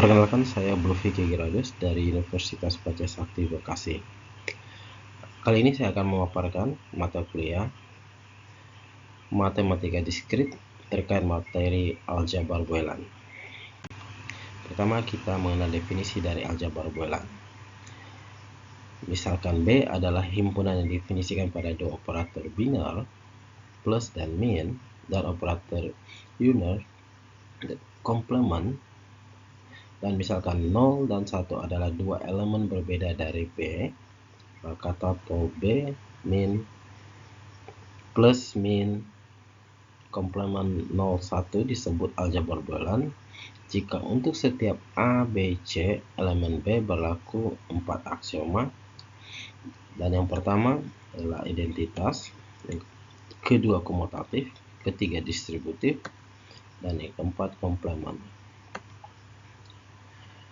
Perkenalkan, saya Bulfi Girados dari Universitas Braja Sakti Bekasi. Kali ini saya akan memaparkan mata kuliah Matematika Diskrit terkait materi aljabar Boelan. Pertama, kita mengenal definisi dari aljabar Boelan. Misalkan B adalah himpunan yang didefinisikan pada dua operator biner, plus dan min, dan operator unit, komplement. Dan misalkan 0 dan 1 adalah dua elemen berbeda dari B, maka tuple B min plus min komplement 01 disebut aljabar Boelan jika untuk setiap A, B, C elemen B berlaku 4 aksioma, dan yang pertama adalah identitas, yang kedua komutatif, ketiga distributif, dan yang keempat komplement.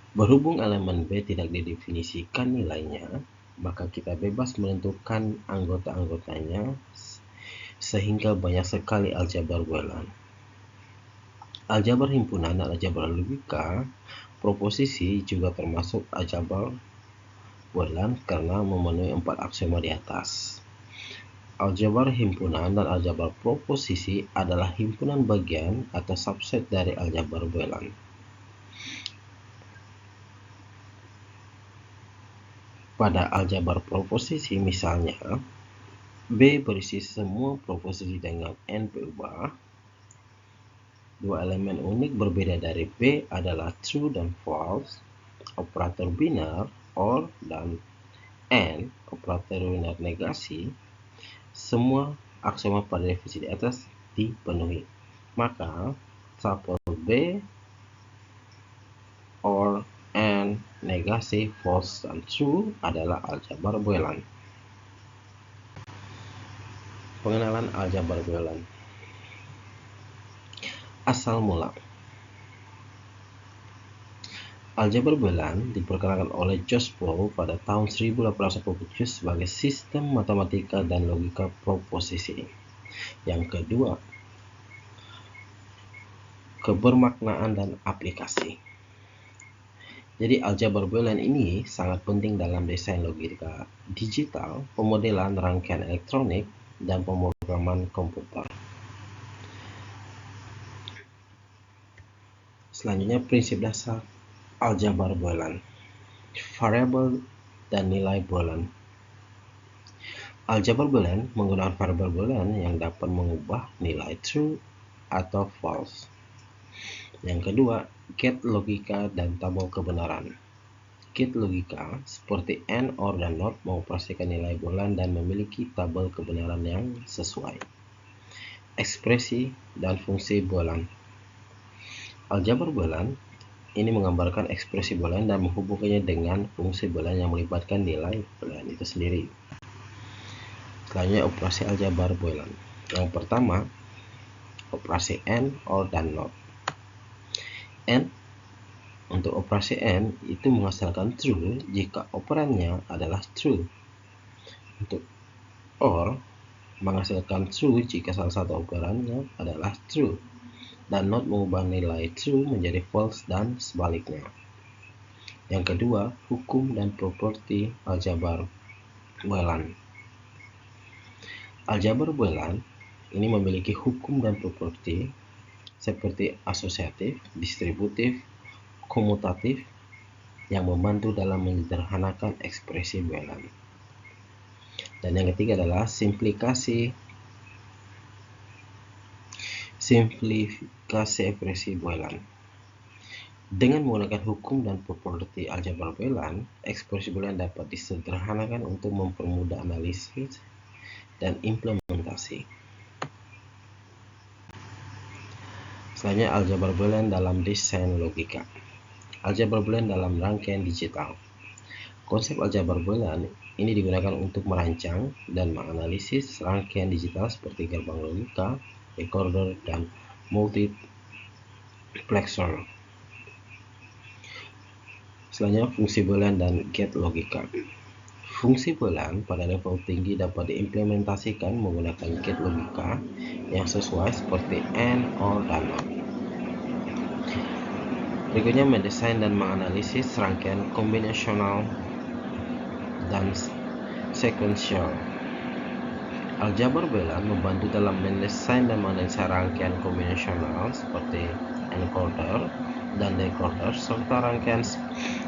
Berhubung elemen B tidak didefinisikan nilainya, maka kita bebas menentukan anggota-anggotanya sehingga banyak sekali aljabar Boelan. Aljabar himpunan dan aljabar logika proposisi juga termasuk aljabar Boelan karena memenuhi 4 aksioma di atas. Aljabar himpunan dan aljabar proposisi adalah himpunan bagian atau subset dari aljabar Boelan. Pada aljabar proposisi misalnya, B berisi semua proposisi dengan n berubah. Dua elemen unik berbeda dari B adalah true dan false, operator biner, or, dan n, operator biner negasi. Semua aksioma pada definisi di atas dipenuhi. Maka, tuple B, or, n, negasi, false, dan true adalah aljabar Boelan. Pengenalan aljabar Boelan. Asal mula. Aljabar Boelan diperkenalkan oleh George Boole pada tahun 1847 sebagai sistem matematika dan logika proposisi. Yang kedua, kebermaknaan dan aplikasi. Jadi aljabar Boelan ini sangat penting dalam desain logika digital, pemodelan rangkaian elektronik, dan pemrograman komputer. Selanjutnya, prinsip dasar aljabar Boelan, variabel dan nilai Boelan. Aljabar Boelan menggunakan variabel Boelan yang dapat mengubah nilai true atau false. Yang kedua, gate logika dan tabel kebenaran. Gate logika seperti AND, OR, dan NOT mengoperasikan nilai Boelan dan memiliki tabel kebenaran yang sesuai. Ekspresi dan fungsi Boelan. Aljabar Boelan ini menggambarkan ekspresi Boelan dan menghubungkannya dengan fungsi Boelan yang melibatkan nilai Boelan itu sendiri. Selanjutnya, operasi aljabar Boelan. Yang pertama, operasi AND, OR, dan NOT. AND untuk operasi AND itu menghasilkan true jika operannya adalah true. Untuk OR menghasilkan true jika salah satu operannya adalah true. Dan NOT mengubah nilai true menjadi false dan sebaliknya. Yang kedua, hukum dan properti aljabar Boelan. Aljabar Boelan ini memiliki hukum dan properti seperti asosiatif, distributif, komutatif yang membantu dalam menyederhanakan ekspresi Boelan. Dan yang ketiga adalah simplifikasi ekspresi Boelan. Dengan menggunakan hukum dan properti aljabar Boelan, ekspresi Boelan dapat disederhanakan untuk mempermudah analisis dan implementasi. Selanjutnya, aljabar Boelan dalam desain logika. Aljabar Boelan dalam rangkaian digital. Konsep aljabar Boelan ini digunakan untuk merancang dan menganalisis rangkaian digital seperti gerbang logika, recorder, dan multiplexer. Selanjutnya, fungsi Boelan dan gate logika. Fungsi Boelan pada level tinggi dapat diimplementasikan menggunakan gate logika yang sesuai seperti AND, OR, dan NOT. Berikutnya, mendesain dan menganalisis rangkaian kombinasional dan sekuensial. Aljabar Boolean membantu dalam mendesain dan menganalisa rangkaian kombinasional seperti encoder dan decoder, serta rangkaian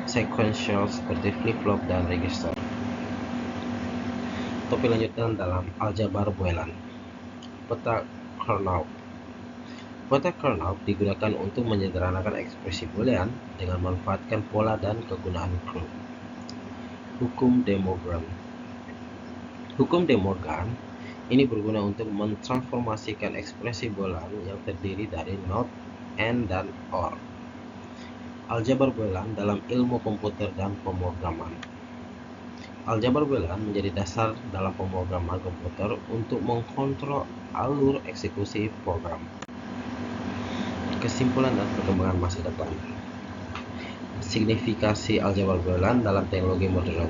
sekuensial seperti flip-flop dan register. Topik lanjutan dalam aljabar Boolean. Peta Karnaugh. Peta Karnaugh digunakan untuk menyederhanakan ekspresi Boolean dengan memanfaatkan pola dan kegunaan group. Hukum De Morgan. Hukum De Morgan ini berguna untuk mentransformasikan ekspresi Boolean yang terdiri dari not, and, dan or. Aljabar Boolean dalam ilmu komputer dan pemrograman. Aljabar Boolean menjadi dasar dalam pemrograman komputer untuk mengkontrol alur eksekusi program. Kesimpulan dan perkembangan masa depan. Signifikasi aljabar Boolean dalam teknologi modern.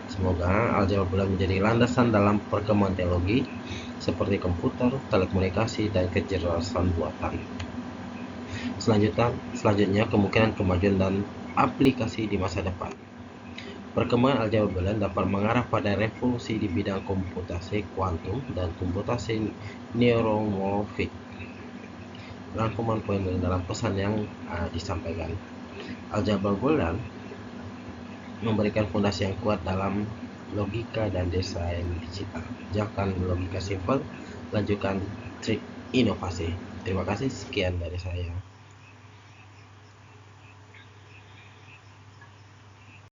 Semoga aljabar Boolean menjadi landasan dalam perkembangan teknologi seperti komputer, telekomunikasi, dan kecerdasan buatan. Selanjutnya kemungkinan kemajuan dan aplikasi di masa depan. Perkembangan aljabar Boolean dapat mengarah pada revolusi di bidang komputasi kuantum dan komputasi neuromorfik. Rangkuman poin dalam pesan yang disampaikan. Aljabar Boolean memberikan fondasi yang kuat dalam logika dan desain digital. Jalankan logika simpel, lanjutkan trik inovasi. Terima kasih, sekian dari saya.